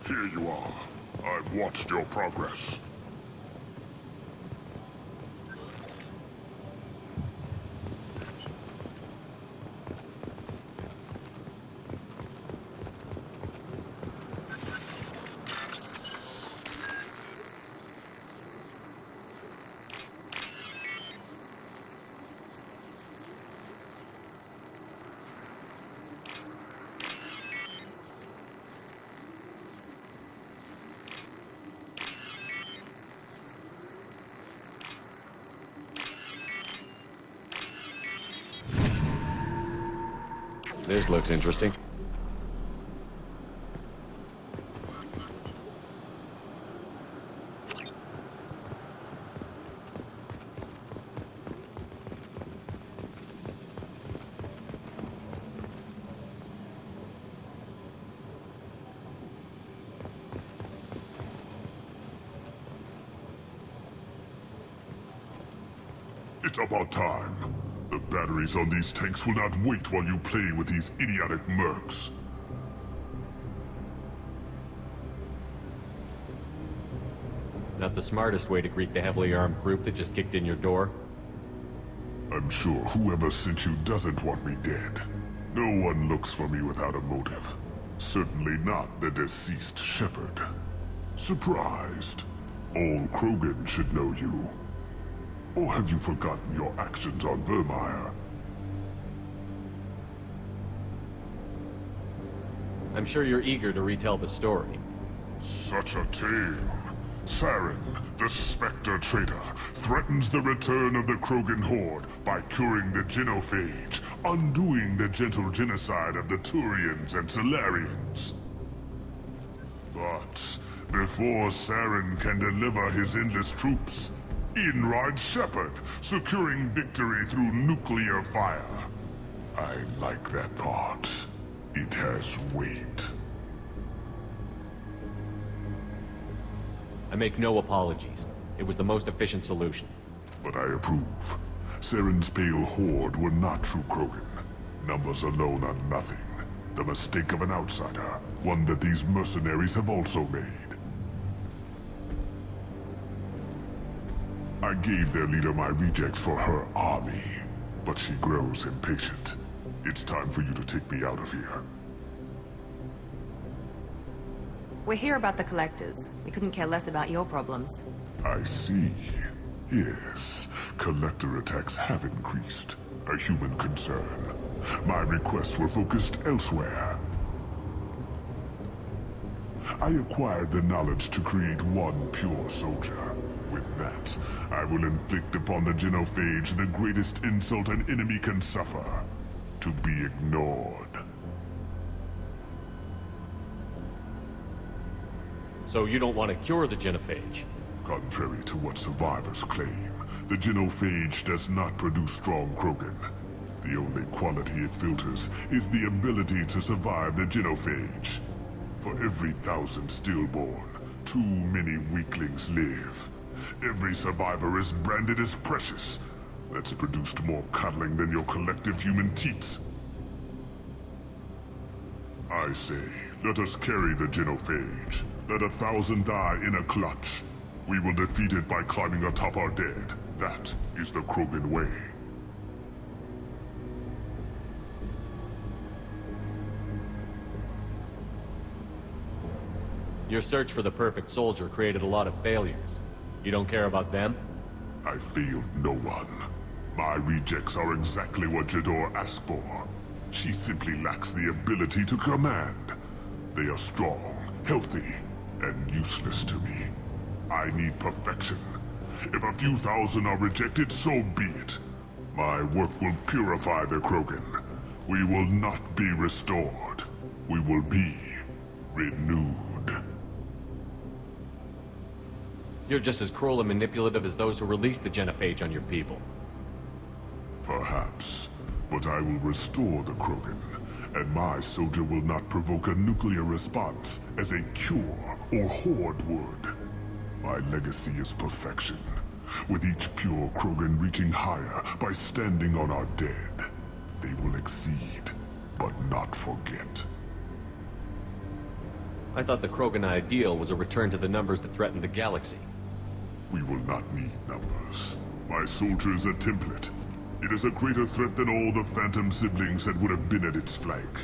Here you are. I've watched your progress. This looks interesting. It's about time. The batteries on these tanks will not wait while you play with these idiotic mercs. Not the smartest way to greet the heavily armed group that just kicked in your door. I'm sure whoever sent you doesn't want me dead. No one looks for me without a motive. Certainly not the deceased shepherd. Surprised? All Krogan should know you. Or have you forgotten your actions on Vermeer? I'm sure you're eager to retell the story. Such a tale. Saren, the Spectre traitor, threatens the return of the Krogan horde by curing the genophage, undoing the gentle genocide of the Turians and Solarians. But before Saren can deliver his endless troops, in rides Shepard, securing victory through nuclear fire. I like that thought. It has weight. I make no apologies. It was the most efficient solution. But I approve. Saren's pale horde were not true Krogan. Numbers alone are nothing. The mistake of an outsider, one that these mercenaries have also made. I gave their leader my rejects for her army, but she grows impatient. It's time for you to take me out of here. We're here about the Collectors. We couldn't care less about your problems. I see. Yes, Collector attacks have increased. A human concern. My requests were focused elsewhere. I acquired the knowledge to create one pure soldier. With that, I will inflict upon the genophage the greatest insult an enemy can suffer. To be ignored. So you don't want to cure the genophage? Contrary to what survivors claim, the genophage does not produce strong Krogan. The only quality it filters is the ability to survive the genophage. For every 1,000 stillborn, too many weaklings live. Every survivor is branded as precious. That's produced more coddling than your collective human teats. I say, let us carry the genophage. Let 1,000 die in a clutch. We will defeat it by climbing atop our dead. That is the Krogan way. Your search for the perfect soldier created a lot of failures. You don't care about them? I failed no one. My rejects are exactly what Jador asked for. She simply lacks the ability to command. They are strong, healthy, and useless to me. I need perfection. If a few thousand are rejected, so be it. My work will purify the Krogan. We will not be restored. We will be renewed. You're just as cruel and manipulative as those who released the genophage on your people. Perhaps, but I will restore the Krogan, and my soldier will not provoke a nuclear response as a cure or horde would. My legacy is perfection, with each pure Krogan reaching higher by standing on our dead. They will exceed, but not forget. I thought the Krogan ideal was a return to the numbers that threatened the galaxy. We will not need numbers. My soldier is a template. It is a greater threat than all the Phantom siblings that would have been at its flank.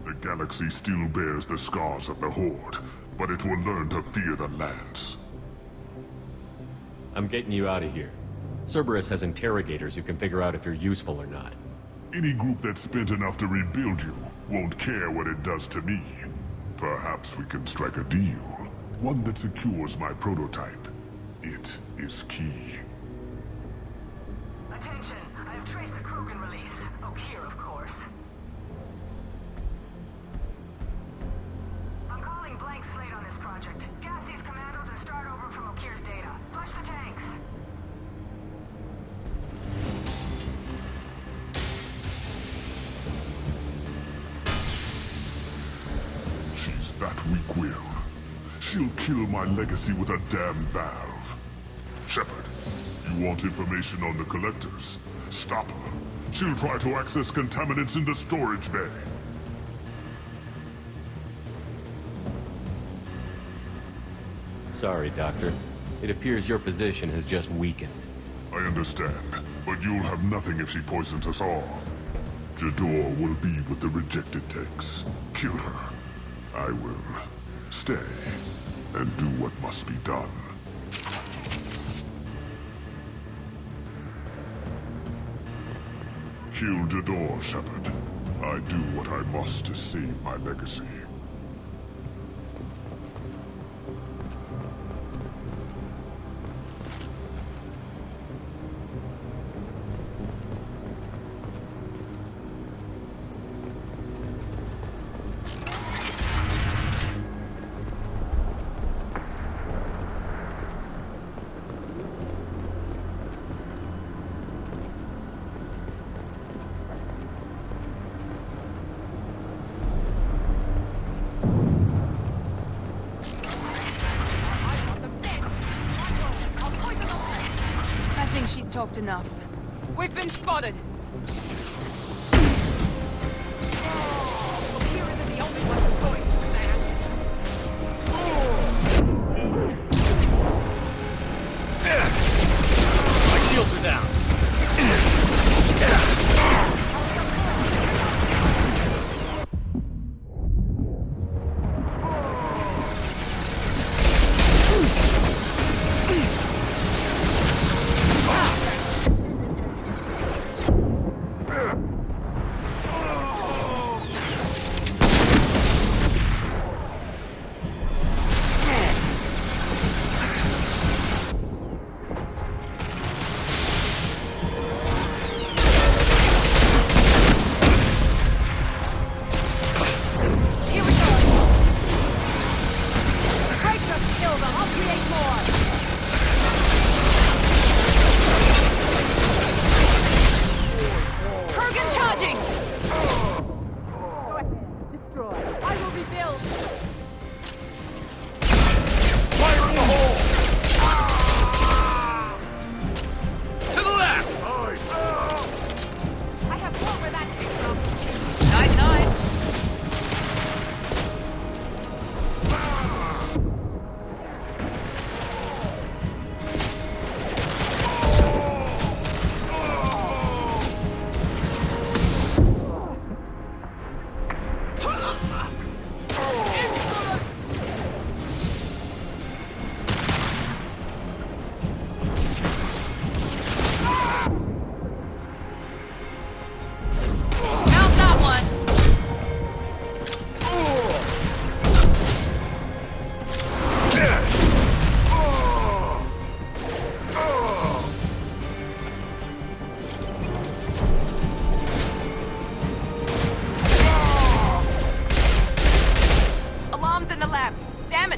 The galaxy still bears the scars of the Horde, but it will learn to fear the Lance. I'm getting you out of here. Cerberus has interrogators who can figure out if you're useful or not. Any group that spent enough to rebuild you won't care what it does to me. Perhaps we can strike a deal. One that secures my prototype. It is key. Attention! I have traced the Krogan release. Okeer, of course. I'm calling blank slate on this project. Gas these commandos and start over from Okeer's data. Flush the tanks. She's that weak-willed. She'll kill my legacy with a damn valve. Shepard, you want information on the Collectors? Stop her. She'll try to access contaminants in the storage bay. Sorry, Doctor. It appears your position has just weakened. I understand, but you'll have nothing if she poisons us all. Jador will be with the rejected tanks. Kill her. I will stay and do what must be done. Kill Jador, Shepard. I do what I must to save my legacy. Talked enough. We've been spotted. Okeer isn't the only one who's going to man. My shields are down.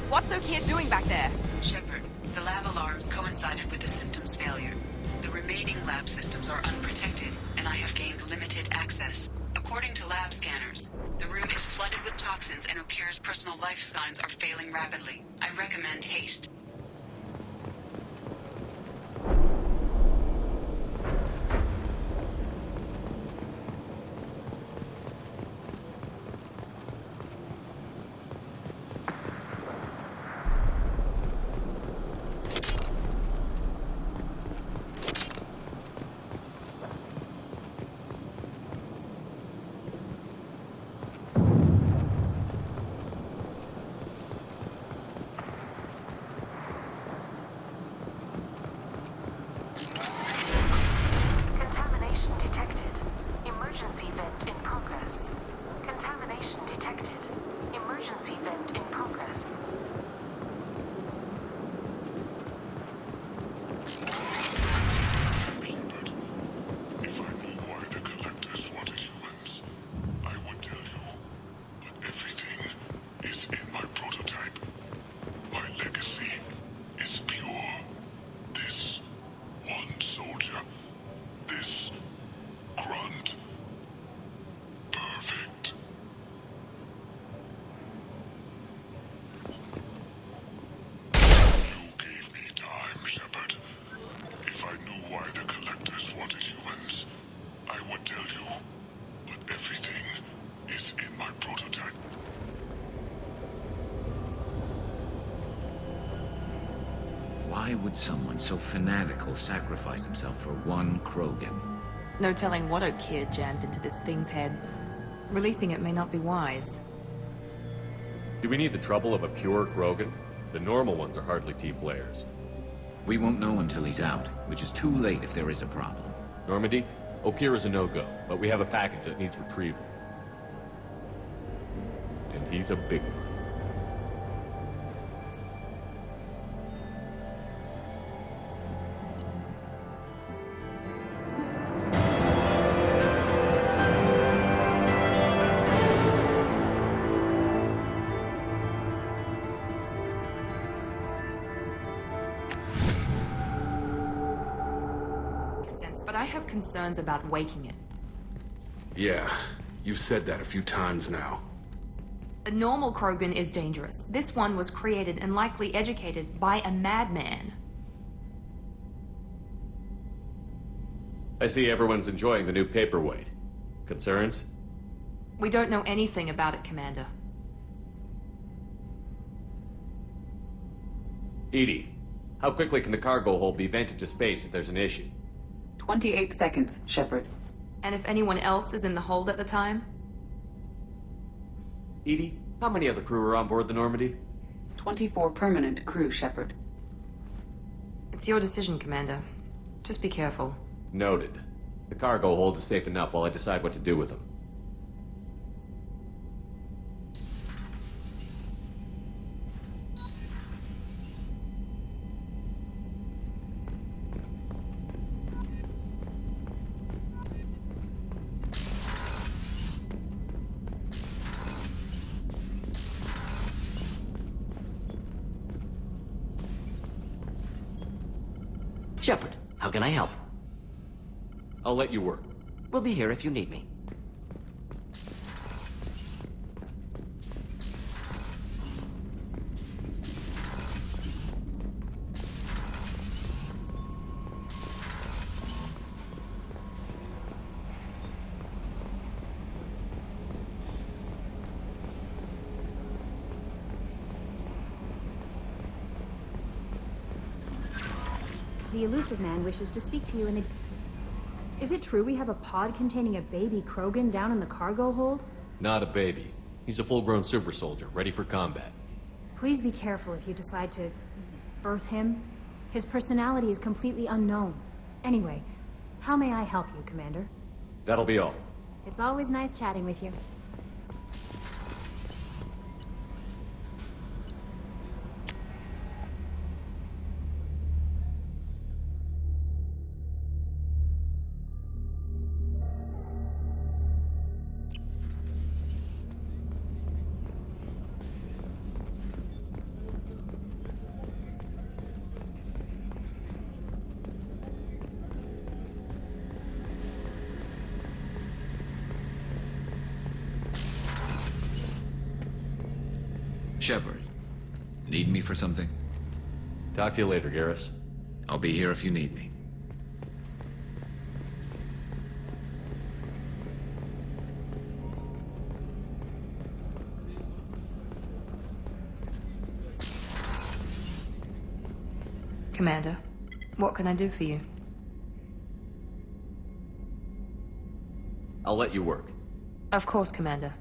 What's Okeer doing back there? Shepard, the lab alarms coincided with the system's failure. The remaining lab systems are unprotected, and I have gained limited access. According to lab scanners, the room is flooded with toxins and Okeer's personal life signs are failing rapidly. I recommend haste. vent in progress. Contamination detected. Emergency vent in progress. Gilbert, if I knew why the Collectors wanted humans, I would tell you. But everything is in my prototype. My legacy is pure. This one soldier, this grunt, perfect. You gave me time, Shepard. If I knew why the Collectors wanted humans, I would tell you. But everything is in my prototype. Why would someone so fanatical sacrifice himself for one Krogan? No telling what O'Keefe jammed into this thing's head. Releasing it may not be wise. Do we need the trouble of a pure Krogan? The normal ones are hardly T players. We won't know until he's out, which is too late if there is a problem. Normandy, O'Keefe is a no-go, but we have a package that needs retrieval. And he's a big one. But I have concerns about waking it. Yeah, you've said that a few times now. A normal Krogan is dangerous. This one was created and likely educated by a madman. I see everyone's enjoying the new paperweight. Concerns? We don't know anything about it, Commander. Edie, how quickly can the cargo hold be vented to space if there's an issue? 28 seconds, Shepard. And if anyone else is in the hold at the time? Edie, how many other crew are on board the Normandy? 24 permanent crew, Shepard. It's your decision, Commander. Just be careful. Noted. The cargo hold is safe enough while I decide what to do with them. Shepard, how can I help? I'll let you work. We'll be here if you need me. The elusive man wishes to speak to you in the... Is it true we have a pod containing a baby Krogan down in the cargo hold? Not a baby. He's a full-grown super soldier, ready for combat. Please be careful if you decide to birth him. His personality is completely unknown. Anyway, how may I help you, Commander? That'll be all. It's always nice chatting with you. Shepard, need me for something? Talk to you later, Garrus. I'll be here if you need me. Commander, what can I do for you? I'll let you work. Of course, Commander.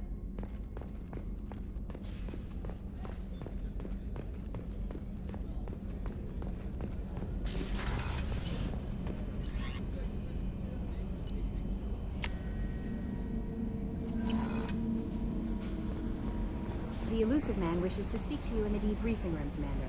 The elusive man wishes to speak to you in the debriefing room, Commander.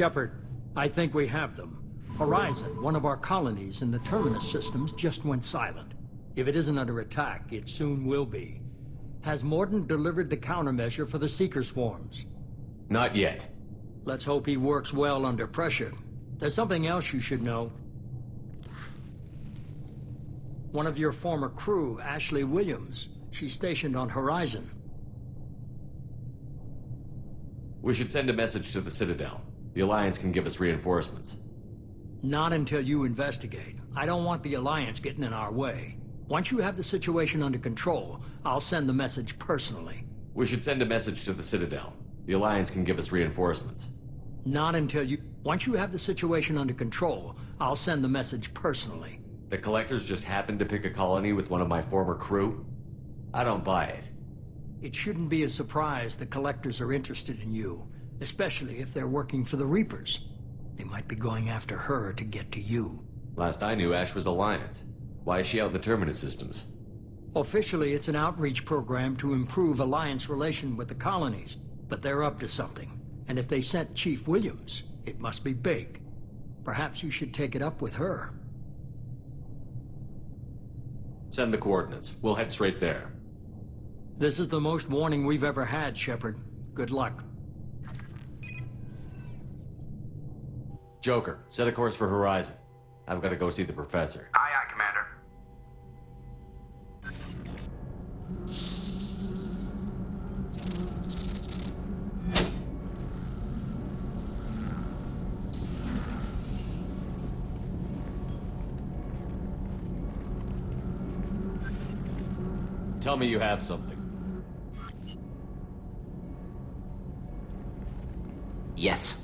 Shepard, I think we have them. Horizon, one of our colonies in the Terminus systems, just went silent. If it isn't under attack, it soon will be. Has Mordin delivered the countermeasure for the Seeker swarms? Not yet. Let's hope he works well under pressure. There's something else you should know. One of your former crew, Ashley Williams, she's stationed on Horizon. We should send a message to the Citadel. The Alliance can give us reinforcements. Not until you investigate. I don't want the Alliance getting in our way. Once you have the situation under control, I'll send the message personally. We should send a message to the Citadel. The Alliance can give us reinforcements. Not until you... Once you have the situation under control, I'll send the message personally. The Collectors just happened to pick a colony with one of my former crew? I don't buy it. It shouldn't be a surprise the Collectors are interested in you. Especially if they're working for the Reapers. They might be going after her to get to you. Last I knew, Ash was Alliance. Why is she out in the Terminus systems? Officially, it's an outreach program to improve Alliance relation with the colonies. But they're up to something. And if they sent Chief Williams, it must be big. Perhaps you should take it up with her. Send the coordinates. We'll head straight there. This is the most warning we've ever had, Shepard. Good luck. Joker, set a course for Horizon. I've got to go see the Professor. Aye, aye, Commander. Tell me you have something. Yes.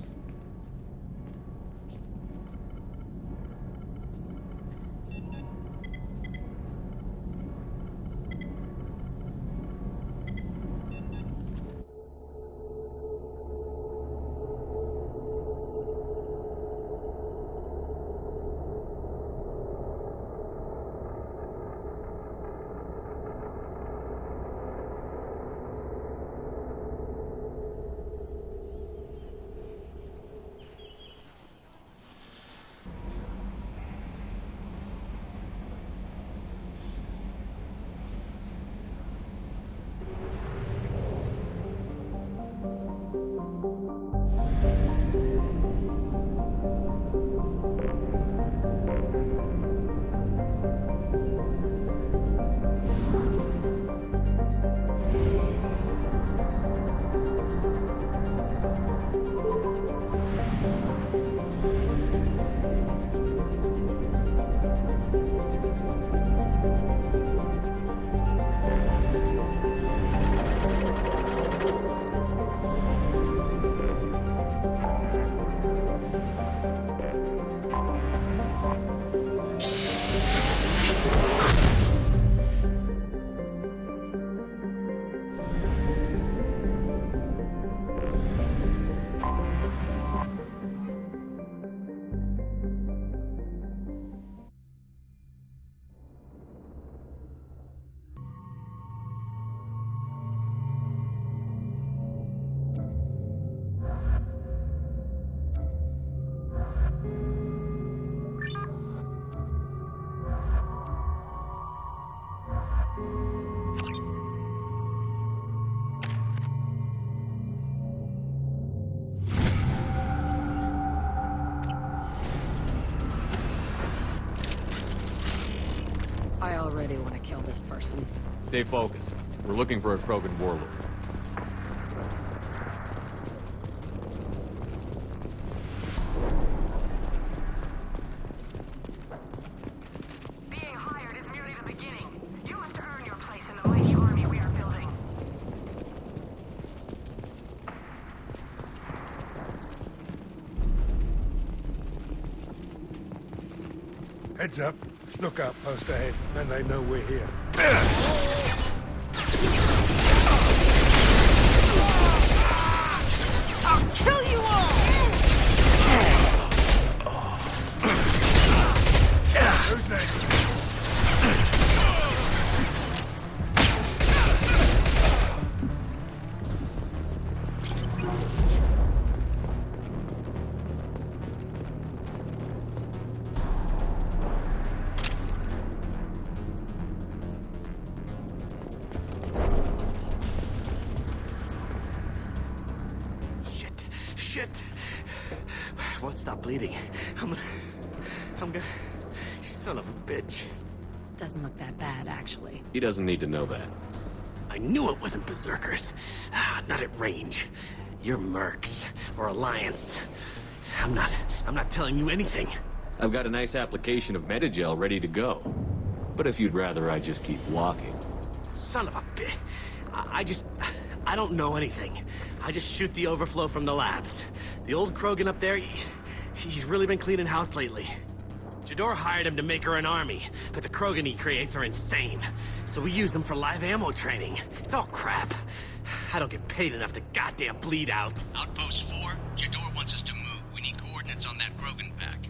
I already want to kill this person. Stay focused. We're looking for a Krogan warlord. Being hired is merely the beginning. You must Heads up. Look out post ahead. Then they know we're here. I'll kill you all! Who's next? Shit. I won't stop bleeding. I'm gonna... Son of a bitch. Doesn't look that bad, actually. He doesn't need to know that. I knew it wasn't Berserkers. Not at range. You're Mercs, or Alliance. I'm not telling you anything. I've got a nice application of Metagel ready to go. But if you'd rather I just keep walking. Son of a bitch. I don't know anything. I just shoot the overflow from the labs. The old Krogan up there, he's really been cleaning house lately. Jador hired him to make her an army, but the Krogan he creates are insane. So we use them for live ammo training. It's all crap. I don't get paid enough to goddamn bleed out. Outpost 4, Jador wants us to move. We need coordinates on that Krogan pack.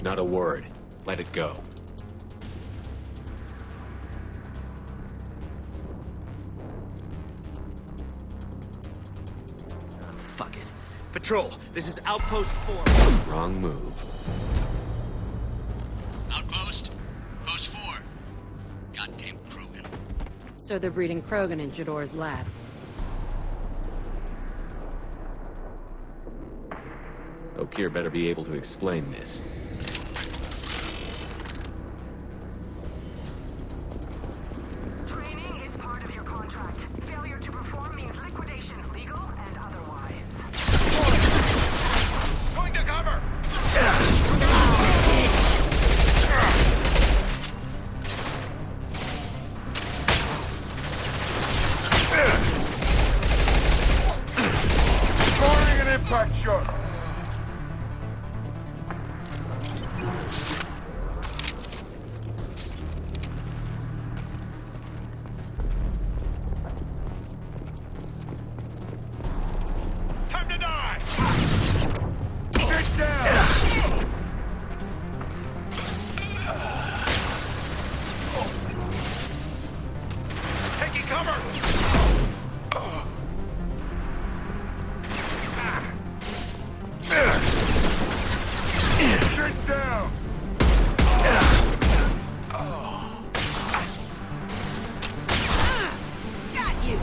Not a word. Let it go. Fuck it. Patrol, this is Outpost 4. Wrong move. Outpost? Post 4. Goddamn Krogan. So they're breeding Krogan in Jador's lab. Okeer better be able to explain this. Training is part of your contract. Failure to perform means liquidation, legal and otherwise. Going to cover! Firing an impact shot! Time to die! Get down! Taking cover! Sit down! Got you!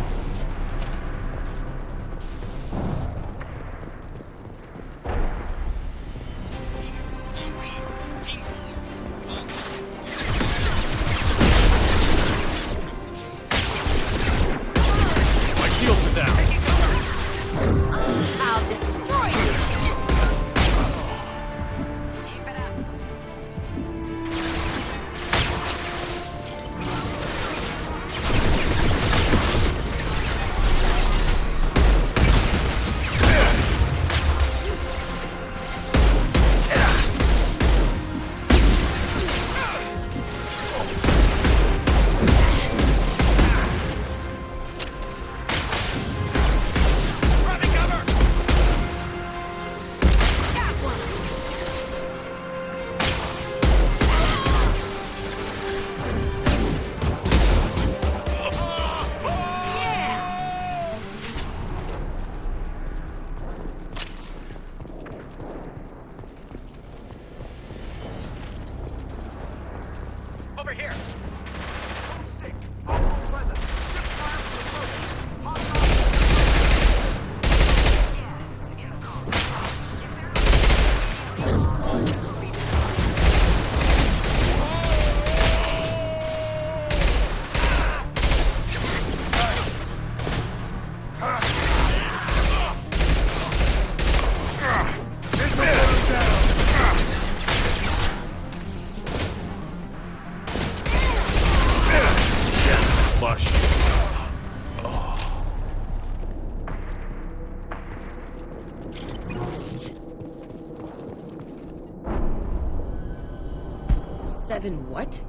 7 what?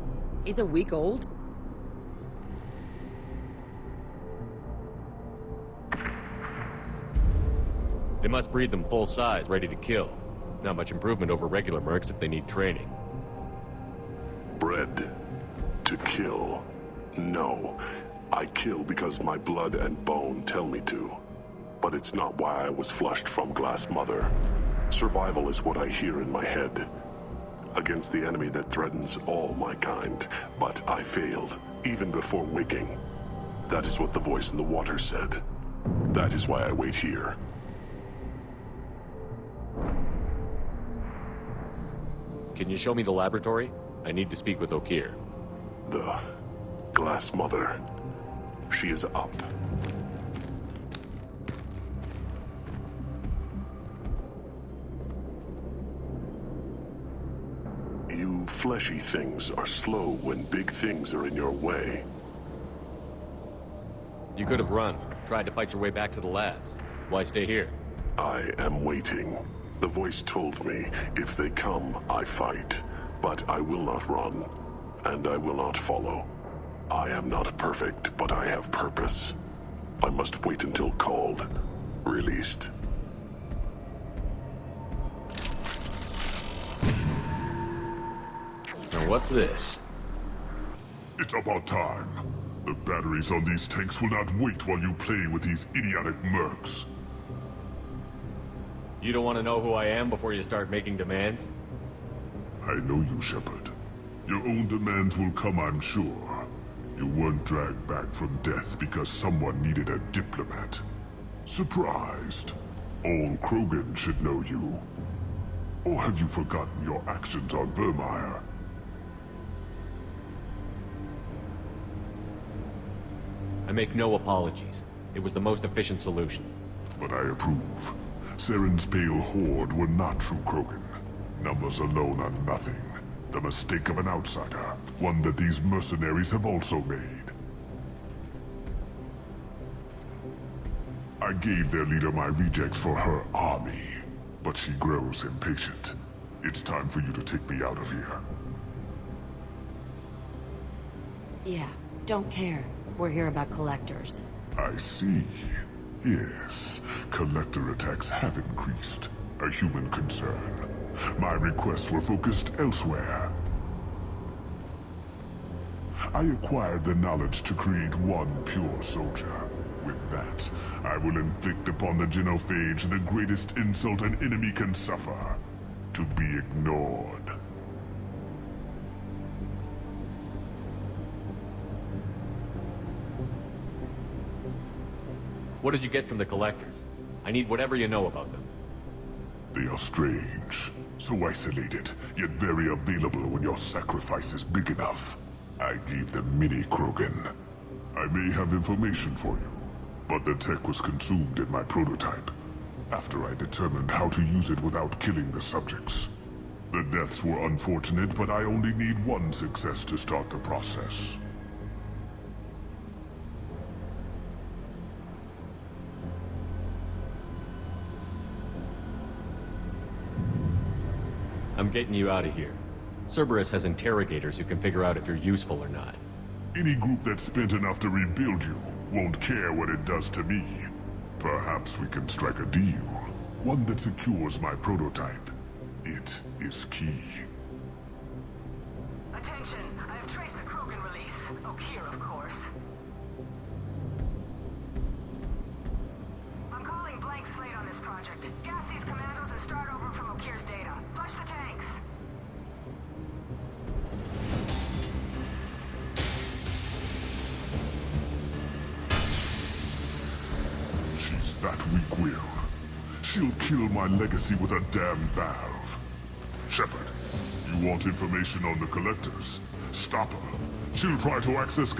He's a week old? They must breed them full size, ready to kill. Not much improvement over regular mercs if they need training. Bred to kill. No. I kill because my blood and bone tell me to. But it's not why I was flushed from Glass Mother. Survival is what I hear in my head. Against the enemy that threatens all my kind. But I failed, even before waking. That is what the voice in the water said. That is why I wait here. Can you show me the laboratory? I need to speak with Okir. The Glass Mother. She is up. You fleshy things are slow when big things are in your way. You could have run, tried to fight your way back to the labs. Why stay here? I am waiting. The voice told me, if they come, I fight. But I will not run, and I will not follow. I am not perfect, but I have purpose. I must wait until called, released. Now what's this? It's about time. The batteries on these tanks will not wait while you play with these idiotic mercs. You don't want to know who I am before you start making demands? I know you, Shepard. Your own demands will come, I'm sure. You weren't dragged back from death because someone needed a diplomat. Surprised. All Krogan should know you. Or have you forgotten your actions on Vermeer? I make no apologies. It was the most efficient solution. But I approve. Saren's pale horde were not true Krogan. Numbers alone are nothing. The mistake of an outsider. One that these mercenaries have also made. I gave their leader my rejects for her army. But she grows impatient. It's time for you to take me out of here. Yeah, don't care. We're here about collectors. I see. Yes, collector attacks have increased. A human concern. My requests were focused elsewhere. I acquired the knowledge to create one pure soldier. With that, I will inflict upon the genophage the greatest insult an enemy can suffer. To be ignored. What did you get from the collectors? I need whatever you know about them. They are strange. So isolated, yet very available when your sacrifice is big enough. I gave them mini Krogan. I may have information for you, but the tech was consumed in my prototype. After I determined how to use it without killing the subjects. The deaths were unfortunate, but I only need one success to start the process. I'm getting you out of here. Cerberus has interrogators who can figure out if you're useful or not. Any group that's spent enough to rebuild you won't care what it does to me. Perhaps we can strike a deal. One that secures my prototype. It is key. Attention, I have traced the Krogan release. Okir, of course. I'm calling blank slate on this project. Gas these commandos and start over from Okir's data. Flush the tanks. She's that weak-willed. She'll kill my legacy with a damn valve. Shepard, you want information on the collectors? Stop her. She'll try to access...